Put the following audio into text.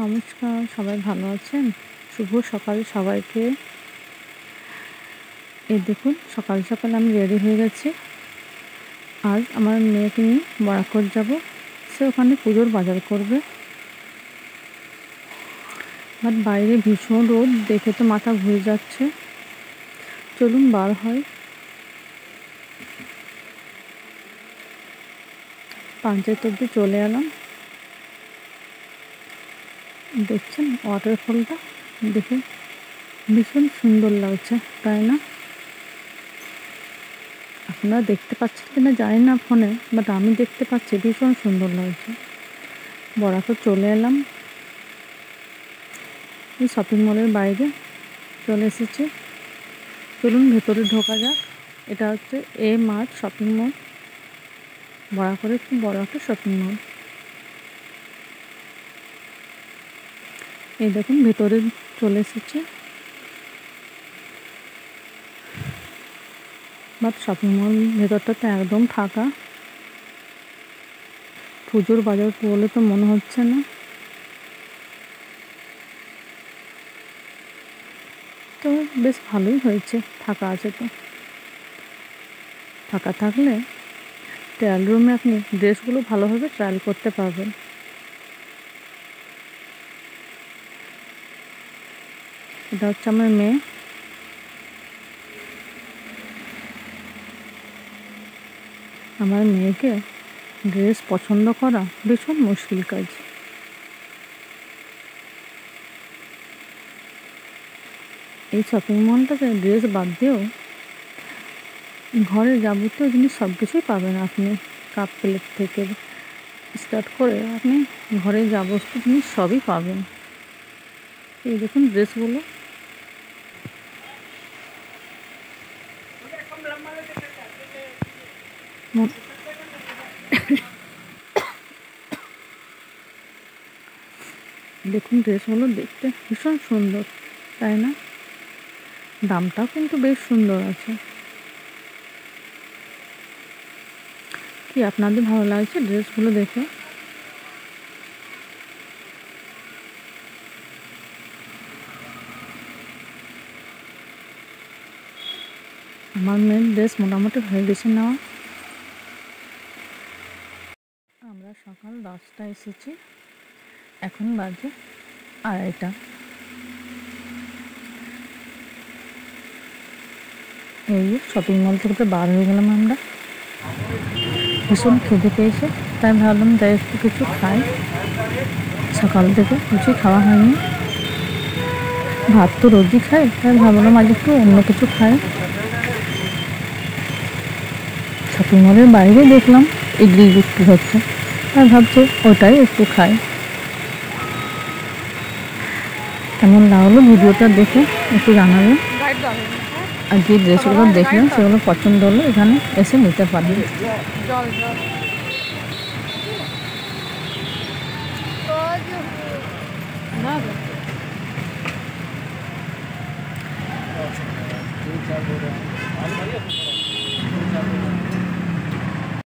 নমস্কার, সবাই ভালো আছেন? শুভ সকাল সবাইকে। এই দেখুন সকাল সকাল আমি রেডি হয়ে গেছি। আজ আমার মেয়েকে নিয়ে বরাকর যাব। সে ওখানে পুজোর বাজার করবে। আর বাইরে ভীষণ রোদ, দেখে তো মাথা ঘুরে যাচ্ছে। চলুন বার হয়। পঞ্চায়েত অব্দি চলে এলাম। দেখছেন ওয়াটারফলটা, দেখে ভীষণ সুন্দর লাগছে, তাই না? আপনারা দেখতে পাচ্ছেন কিনা জানি না ফোনে, বাট আমি দেখতে পাচ্ছি ভীষণ সুন্দর লাগছে। বরাকর চলে এলাম। এই শপিং মলের বাইরে চলে এসেছি। চলুন ভেতরে ঢোকা যাক। এটা হচ্ছে এ মার্ট শপিং মল। বরাকরের খুব বড় একটা শপিং মল। এই দেখুন ভেতরে চলে এসেছে। বাট শপিং মল ভেতরটা তো একদম ফাঁকা। পুজোর বাজার বলে তো মনে হচ্ছে না। তো বেশ ভালোই হয়েছে, ফাঁকা আছে তো। ফাঁকা থাকলে ট্রায়াল রুমে আপনি ড্রেসগুলো ভালোভাবে ট্রায়াল করতে পারবেন। এটা হচ্ছে আমার মেয়ে। আমার মেয়েকে ড্রেস পছন্দ করা ভীষণ মুশকিল কাজ। এই শপিং মলটাতে ড্রেস বাদ দিয়েও ঘরের যাবতীয় জিনিস সব কিছুই পাবেন আপনি। কাপ প্লেট থেকে স্টার্ট করে আপনি ঘরের যাবতীয় জিনিস সবই পাবেন। এই দেখুন ড্রেসগুলো। দেখুন ড্রেসগুলো দেখতে ভীষণ সুন্দর, তাই না? দামটাও কিন্তু বেশ সুন্দর আছে। কি আপনাদের ভালো লাগছে ড্রেসগুলো দেখে? আমার মেয়ের ড্রেস মোটামুটি হয়ে গেছে নেওয়া। আমরা সকাল 10টায় এসেছি, এখন বাজে 2:30। এই শপিং মল থেকে বার হয়ে গেলাম আমরা। ভীষণ খেতে পেয়েছে, তাই ভাবলাম তাই একটু কিছু খাই। সকাল থেকে কিছুই খাওয়া হয়নি, ভাত তো রোজই খাই, তাই ভাবলাম আজ একটু অন্য কিছু খাই। শপিং মলের বাইরে দেখলাম ইডলি বিক্রি হচ্ছে, তাই ভাবছি ওটাই একটু খাই। কেমন লাগলো ভিডিওটা দেখে একটু জানাবেন। আর যে ড্রেসগুলো দেখলেন সেগুলো পছন্দ হলে এখানে এসে নিতে পারেন। জল